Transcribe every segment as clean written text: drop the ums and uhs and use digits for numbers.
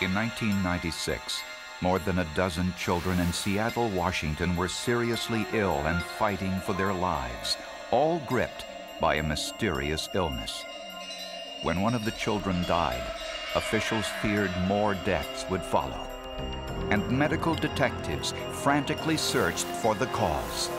In 1996, more than a dozen children in Seattle, Washington were seriously ill and fighting for their lives, all gripped by a mysterious illness. When one of the children died, officials feared more deaths would follow, and medical detectives frantically searched for the cause.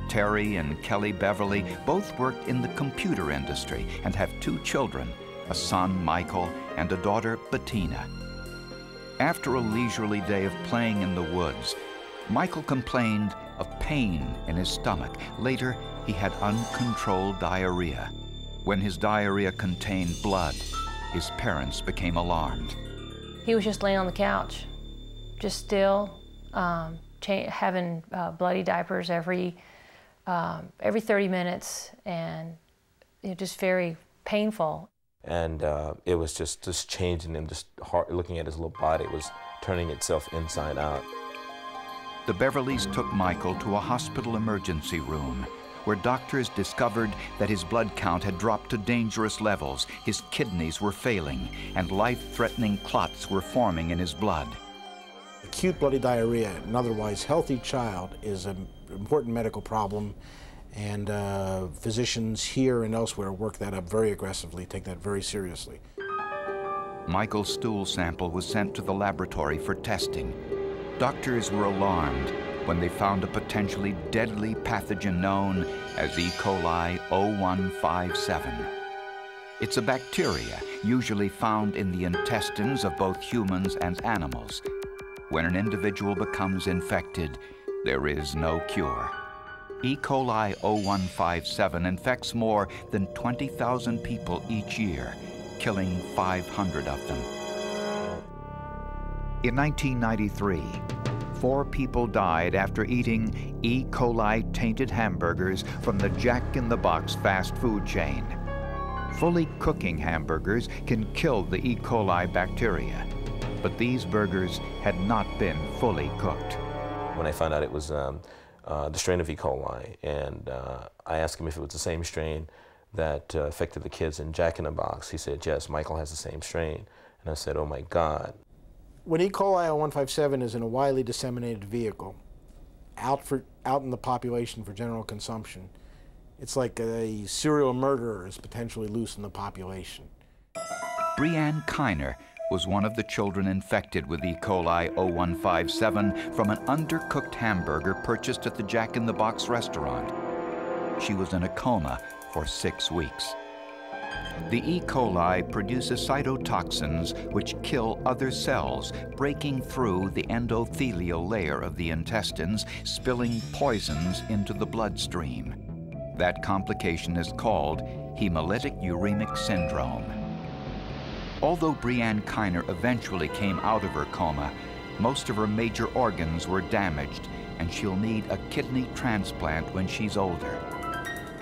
Terry and Kelly Beverly both worked in the computer industry and have 2 children, a son, Michael, and a daughter, Bettina. After a leisurely day of playing in the woods, Michael complained of pain in his stomach. Later, he had uncontrolled diarrhea. When his diarrhea contained blood, his parents became alarmed. He was just laying on the couch, just still, having bloody diapers every 30 minutes, and just very painful. And it was just changing him, just looking at his little body. It was turning itself inside out. The Beverlys took Michael to a hospital emergency room, where doctors discovered that his blood count had dropped to dangerous levels, his kidneys were failing, and life-threatening clots were forming in his blood. Acute bloody diarrhea in an otherwise healthy child is an important medical problem, and physicians here and elsewhere work that up very aggressively, take that very seriously. Michael's stool sample was sent to the laboratory for testing. Doctors were alarmed when they found a potentially deadly pathogen known as E. coli 0157. It's a bacteria usually found in the intestines of both humans and animals. When an individual becomes infected, there is no cure. E. coli 0157 infects more than 20,000 people each year, killing 500 of them. In 1993, 4 people died after eating E. coli-tainted hamburgers from the Jack-in-the-Box fast food chain. Fully cooking hamburgers can kill the E. coli bacteria, but these burgers had not been fully cooked. When I found out it was the strain of E. coli, and I asked him if it was the same strain that affected the kids in Jack-in-the-Box, he said, yes, Michael has the same strain. And I said, oh my God. When E. coli 0157 is in a widely disseminated vehicle, out in the population for general consumption, it's like a serial murderer is potentially loose in the population. Brianne Kiner was one of the children infected with E. coli 0157 from an undercooked hamburger purchased at the Jack-in-the-Box restaurant. She was in a coma for 6 weeks. The E. coli produces cytotoxins which kill other cells, breaking through the endothelial layer of the intestines, spilling poisons into the bloodstream. That complication is called hemolytic uremic syndrome. Although Brianne Kiner eventually came out of her coma, most of her major organs were damaged, and she'll need a kidney transplant when she's older.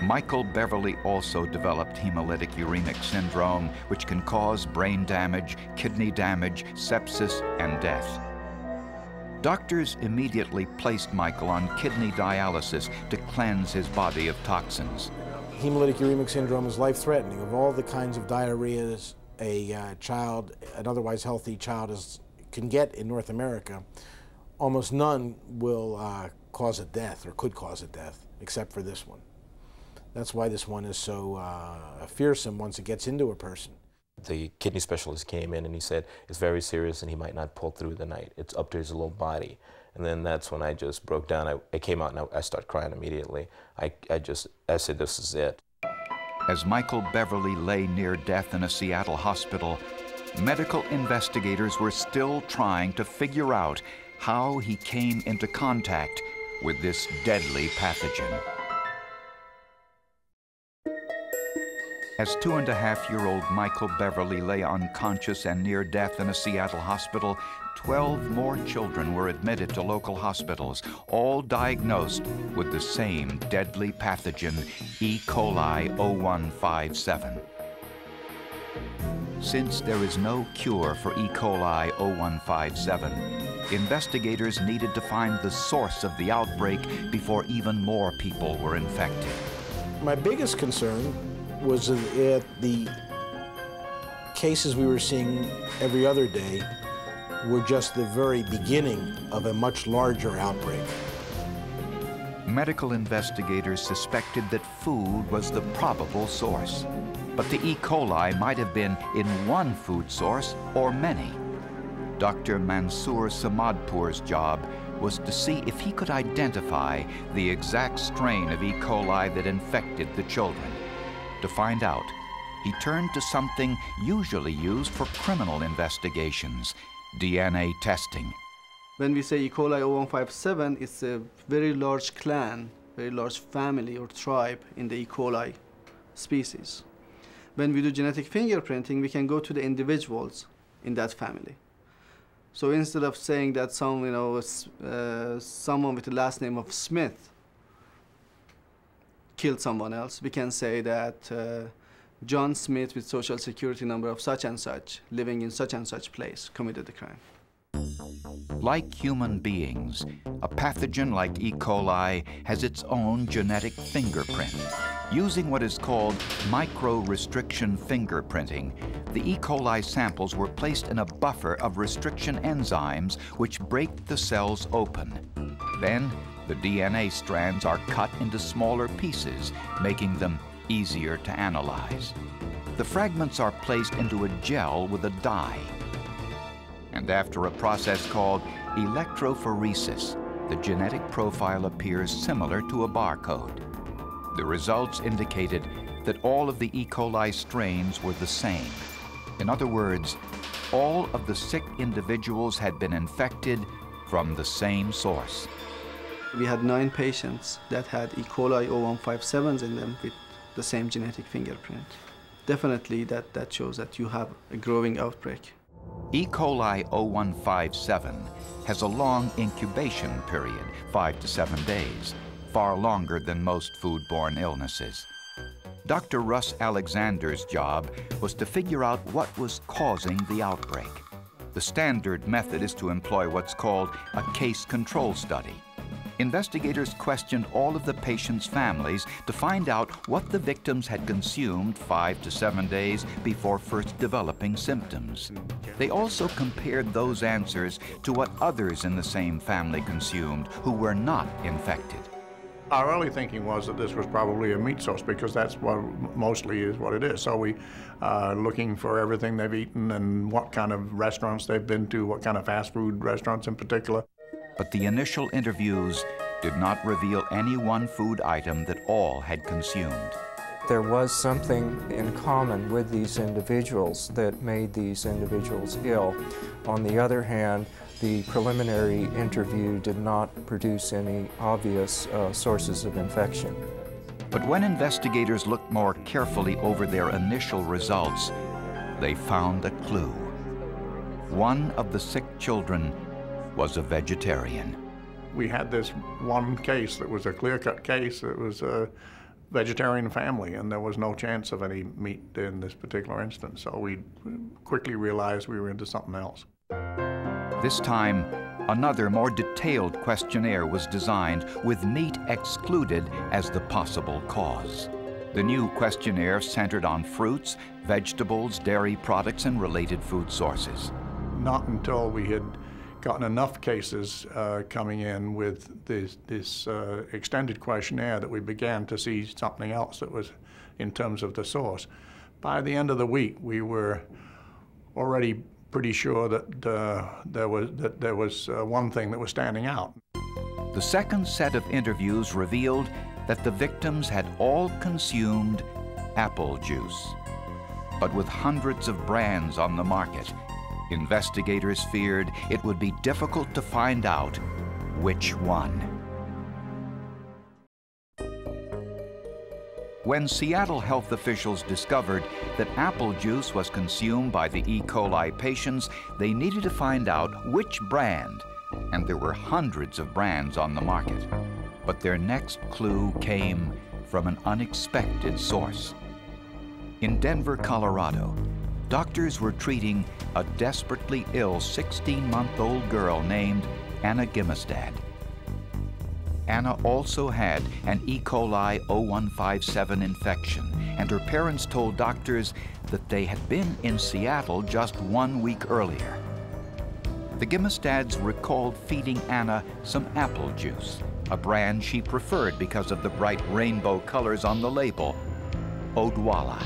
Michael Beverly also developed hemolytic uremic syndrome, which can cause brain damage, kidney damage, sepsis, and death. Doctors immediately placed Michael on kidney dialysis to cleanse his body of toxins. Hemolytic uremic syndrome is life-threatening. Of all the kinds of diarrheas an otherwise healthy child can get in North America, almost none will cause a death or could cause a death, except for this one. That's why this one is so fearsome once it gets into a person. The kidney specialist came in and he said, it's very serious and he might not pull through the night. It's up to his little body. And then that's when I just broke down. I came out and I started crying immediately. I said, this is it. As Michael Beverly lay near death in a Seattle hospital, medical investigators were still trying to figure out how he came into contact with this deadly pathogen. As 2.5-year-old Michael Beverly lay unconscious and near death in a Seattle hospital, 12 more children were admitted to local hospitals, all diagnosed with the same deadly pathogen, E. coli 0157. Since there is no cure for E. coli 0157, investigators needed to find the source of the outbreak before even more people were infected. My biggest concern was that the cases we were seeing every other day were just the very beginning of a much larger outbreak. Medical investigators suspected that food was the probable source, but the E. coli might have been in one food source or many. Dr. MANSOUR SAMADPOUR's job was to see if he could identify the exact strain of E. coli that infected the children. To find out, he turned to something usually used for criminal investigations, DNA testing. When we say E. coli 0157, it's a very large clan, very large family or tribe in the E. coli species. When we do genetic fingerprinting, we can go to the individuals in that family. So instead of saying that someone with the last name of Smith killed someone else, we can say that John Smith with social security number of such and such, living in such and such place, committed the crime. Like human beings, a pathogen like E. coli has its own genetic fingerprint. Using what is called micro-restriction fingerprinting, the E. coli samples were placed in a buffer of restriction enzymes which break the cells open. Then, the DNA strands are cut into smaller pieces, making them easier to analyze. The fragments are placed into a gel with a dye. And after a process called electrophoresis, the genetic profile appears similar to a barcode. The results indicated that all of the E. coli strains were the same. In other words, all of the sick individuals had been infected from the same source. We had 9 patients that had E. coli 0157s in them with the same genetic fingerprint. Definitely that shows that you have a growing outbreak. E. coli 0157 has a long incubation period, 5 to 7 days, far longer than most foodborne illnesses. Dr. Russ Alexander's job was to figure out what was causing the outbreak. The standard method is to employ what's called a case control study. Investigators questioned all of the patients' families to find out what the victims had consumed 5 to 7 days before first developing symptoms. They also compared those answers to what others in the same family consumed who were not infected. Our early thinking was that this was probably a meat source because that's what mostly is what it is. So we are looking for everything they've eaten and what kind of restaurants they've been to, what kind of fast food restaurants in particular. But the initial interviews did not reveal any one food item that all had consumed. There was something in common with these individuals that made these individuals ill. On the other hand, the preliminary interview did not produce any obvious sources of infection. But when investigators looked more carefully over their initial results, they found a clue. One of the sick children was a vegetarian. We had this one case that was a clear-cut case. It was a vegetarian family, and there was no chance of any meat in this particular instance. So we quickly realized we were into something else. This time, another more detailed questionnaire was designed with meat excluded as the possible cause. The new questionnaire centered on fruits, vegetables, dairy products, and related food sources. Not until we had gotten enough cases coming in with this extended questionnaire that we began to see something else that was in terms of the source. By the end of the week, we were already pretty sure that there was one thing that was standing out. The second set of interviews revealed that the victims had all consumed apple juice. But with hundreds of brands on the market, investigators feared it would be difficult to find out which one. When Seattle health officials discovered that apple juice was consumed by the E. coli patients, they needed to find out which brand, and there were hundreds of brands on the market. But their next clue came from an unexpected source. In Denver, Colorado, doctors were treating a desperately ill 16-month-old girl named Anna Gimestad. Anna also had an E. coli 0157 infection, and her parents told doctors that they had been in Seattle just 1 week earlier. The Gimestads recalled feeding Anna some apple juice, a brand she preferred because of the bright rainbow colors on the label, Odwalla.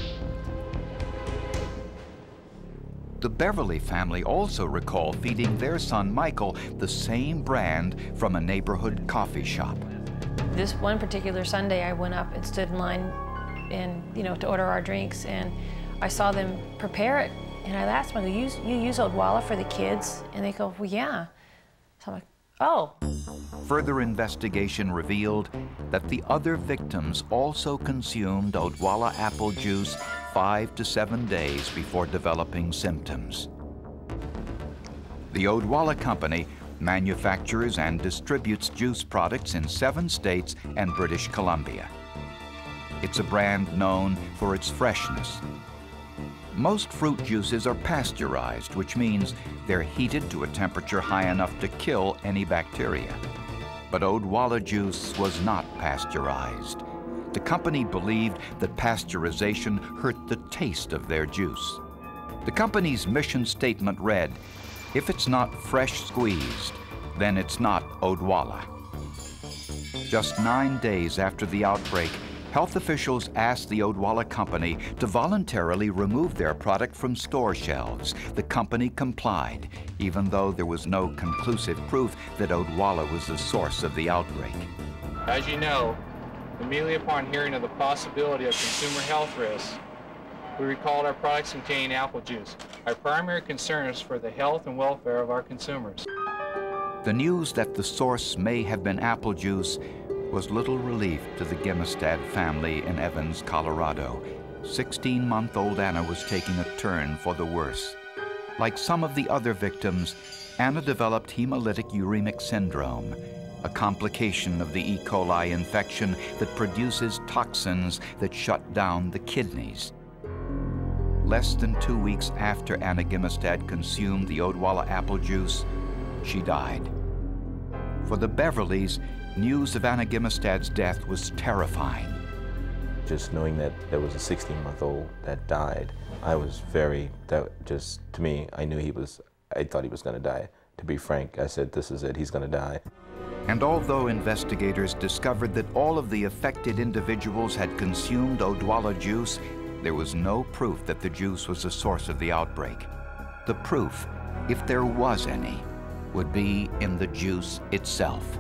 The Beverly family also recalled feeding their son Michael the same brand from a neighborhood coffee shop. This one particular Sunday, I went up and stood in line to order our drinks, and I saw them prepare it. And I asked them, you use Odwalla for the kids? And they go, well, yeah. So I'm like, oh. Further investigation revealed that the other victims also consumed Odwalla apple juice 5 to 7 days before developing symptoms. The Odwalla Company manufactures and distributes juice products in 7 states and British Columbia. It's a brand known for its freshness. Most fruit juices are pasteurized, which means they're heated to a temperature high enough to kill any bacteria. But Odwalla juice was not pasteurized. The company believed that pasteurization hurt the taste of their juice. The company's mission statement read, "If it's not fresh squeezed, then it's not Odwalla." Just 9 days after the outbreak, health officials asked the Odwalla Company to voluntarily remove their product from store shelves. The company complied, even though there was no conclusive proof that Odwalla was the source of the outbreak. As you know, immediately upon hearing of the possibility of consumer health risks, we recalled our products containing apple juice. Our primary concern is for the health and welfare of our consumers. The news that the source may have been apple juice was little relief to the Gimestad family in Evans, Colorado. 16-month-old Anna was taking a turn for the worse. Like some of the other victims, Anna developed hemolytic uremic syndrome, a complication of the E. coli infection that produces toxins that shut down the kidneys. Less than 2 weeks after Anna Gimestad consumed the Odwalla apple juice, she died. For the Beverlys, news of Anna Gimestad's death was terrifying. Just knowing that there was a 16-month-old that died, to me, I thought he was going to die. To be frank, I said, this is it, he's going to die. And although investigators discovered that all of the affected individuals had consumed Odwalla juice, there was no proof that the juice was the source of the outbreak. The proof, if there was any, would be in the juice itself.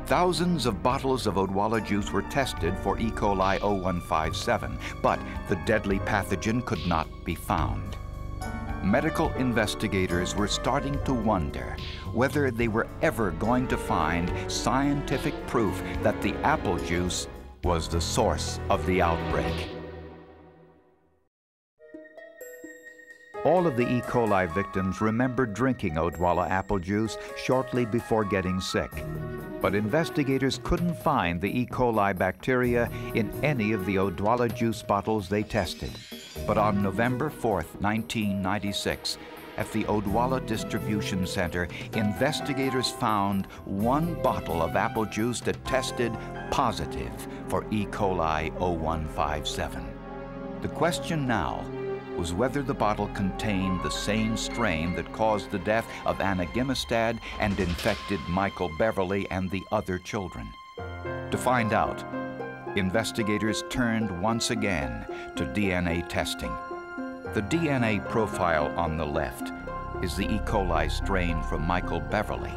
Thousands of bottles of Odwalla juice were tested for E. coli 0157, but the deadly pathogen could not be found. Medical investigators were starting to wonder whether they were ever going to find scientific proof that the apple juice was the source of the outbreak. All of the E. coli victims remembered drinking Odwalla apple juice shortly before getting sick. But investigators couldn't find the E. coli bacteria in any of the Odwalla juice bottles they tested. But on November 4th, 1996, at the Odwalla Distribution Center, investigators found 1 bottle of apple juice that tested positive for E. coli 0157. The question now was whether the bottle contained the same strain that caused the death of Anna Gimestad and infected Michael Beverly and the other children. To find out, investigators turned once again to DNA testing. The DNA profile on the left is the E. coli strain from Michael Beverly.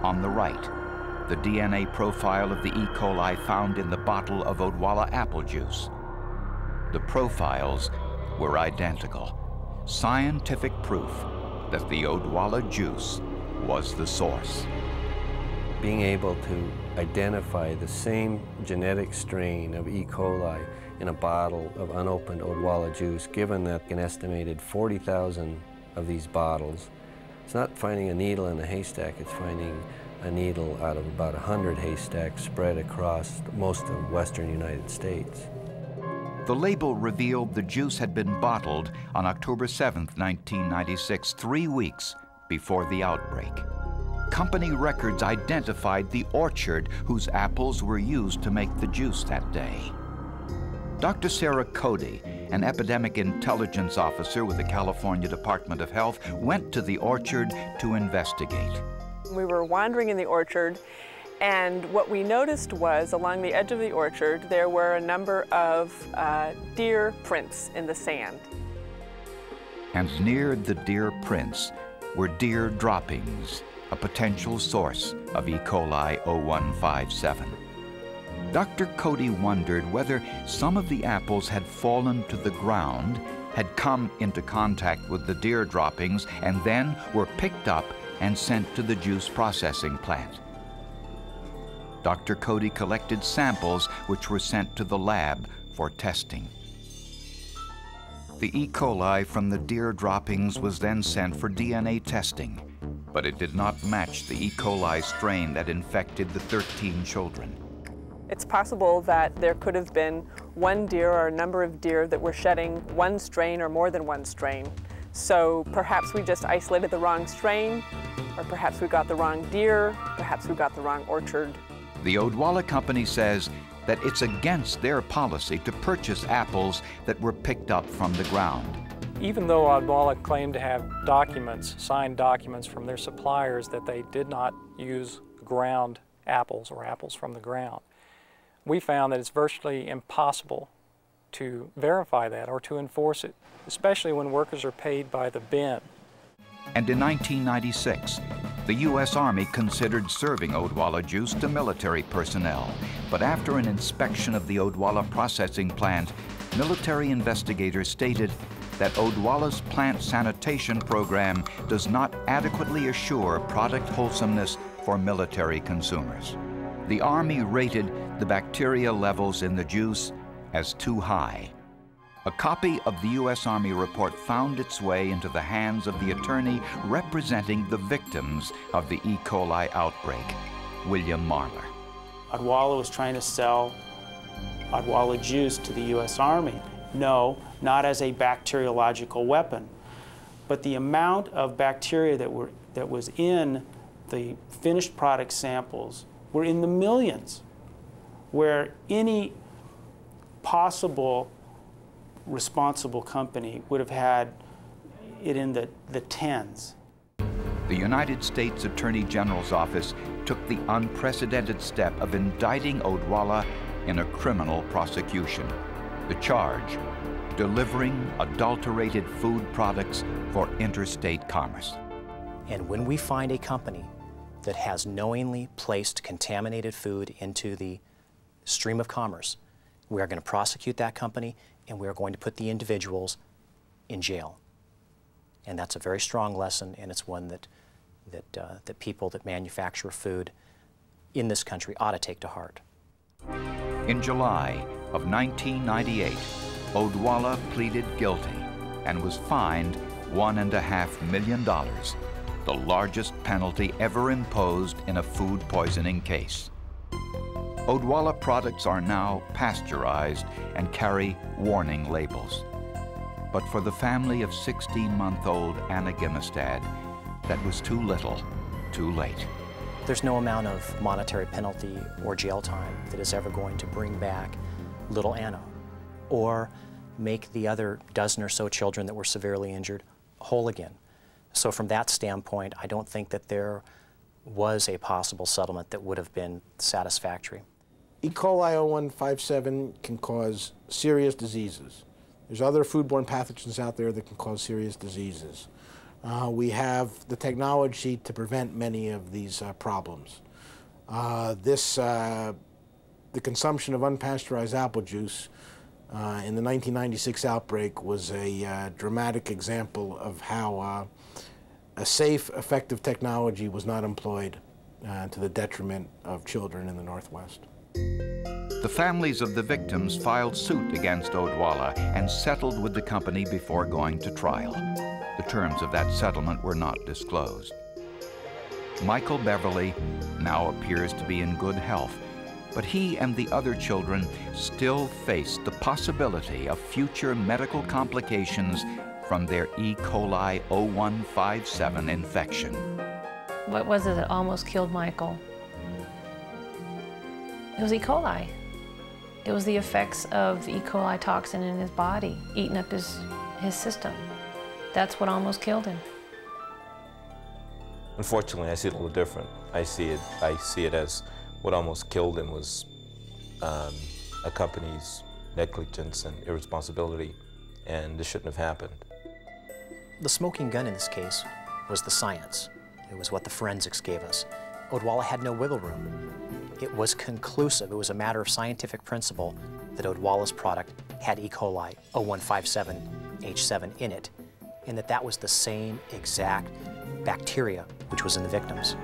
On the right, the DNA profile of the E. coli found in the bottle of Odwalla apple juice. The profiles were identical. Scientific proof that the Odwalla juice was the source. being able to identify the same genetic strain of E. coli in a bottle of unopened Odwalla juice, given that an estimated 40,000 of these bottles, it's not finding a needle in a haystack, it's finding a needle out of about 100 haystacks spread across most of western United States. The label revealed the juice had been bottled on October 7, 1996, 3 weeks before the outbreak. Company records identified the orchard whose apples were used to make the juice that day. Dr. Sarah Cody, an epidemic intelligence officer with the California Department of Health, went to the orchard to investigate. We were wandering in the orchard, and what we noticed was along the edge of the orchard there were a number of deer prints in the sand. And near the deer prints were deer droppings, a potential source of E. coli 0157. Dr. Cody wondered whether some of the apples had fallen to the ground, had come into contact with the deer droppings, and then were picked up and sent to the juice processing plant. Dr. Cody collected samples which were sent to the lab for testing. The E. coli from the deer droppings was then sent for DNA testing, but it did not match the E. coli strain that infected the 13 children. It's possible that there could have been one deer or a number of deer that were shedding one strain or more than one strain. So perhaps we just isolated the wrong strain, or perhaps we got the wrong deer, perhaps we got the wrong orchard. The Odwalla Company says that it's against their policy to purchase apples that were picked up from the ground. Even though Odwalla claimed to have documents, signed documents from their suppliers that they did not use ground apples or apples from the ground, we found that it's virtually impossible to verify that or to enforce it, especially when workers are paid by the bin. And in 1996, the U.S. Army considered serving Odwalla juice to military personnel. But after an inspection of the Odwalla processing plant, military investigators stated that Odwalla's plant sanitation program does not adequately assure product wholesomeness for military consumers. The Army rated the bacteria levels in the juice as too high. A copy of the U.S. Army report found its way into the hands of the attorney representing the victims of the E. coli outbreak, William Marler. Odwalla was trying to sell Odwalla juice to the U.S. Army. No, not as a bacteriological weapon, but the amount of bacteria that was in the finished product samples were in the millions, where any possible responsible company would have had it in the tens. The United States Attorney General's office took the unprecedented step of indicting Odwalla in a criminal prosecution. The charge, delivering adulterated food products for interstate commerce. And when we find a company that has knowingly placed contaminated food into the stream of commerce, we are going to prosecute that company and we are going to put the individuals in jail. And that's a very strong lesson, and it's one that people that manufacture food in this country ought to take to heart. In July of 1998, Odwalla pleaded guilty and was fined $1.5 million, the largest penalty ever imposed in a food poisoning case. Odwalla products are now pasteurized and carry warning labels. But for the family of 16-month-old Anna Gimestad, that was too little, too late. There's no amount of monetary penalty or jail time that is ever going to bring back little Anna or make the other dozen or so children that were severely injured whole again. So from that standpoint, I don't think that there was a possible settlement that would have been satisfactory. E. coli 0157 can cause serious diseases. There's other foodborne pathogens out there that can cause serious diseases. We have the technology to prevent many of these problems. The consumption of unpasteurized apple juice in the 1996 outbreak was a dramatic example of how a safe, effective technology was not employed to the detriment of children in the Northwest. The families of the victims filed suit against Odwalla and settled with the company before going to trial. The terms of that settlement were not disclosed. Michael Beverly now appears to be in good health, but he and the other children still face the possibility of future medical complications from their E. coli 0157 infection. What was it that almost killed Michael? It was E. coli. It was the effects of E. coli toxin in his body, eating up his system. That's what almost killed him. Unfortunately, I see it a little different. I see it as what almost killed him was a company's negligence and irresponsibility, and this shouldn't have happened. The smoking gun in this case was the science. It was what the forensics gave us. Odwalla had no wiggle room. It was conclusive. It was a matter of scientific principle that Odwalla's product had E. coli 0157H7 in it, and that was the same exact bacteria which was in the victims.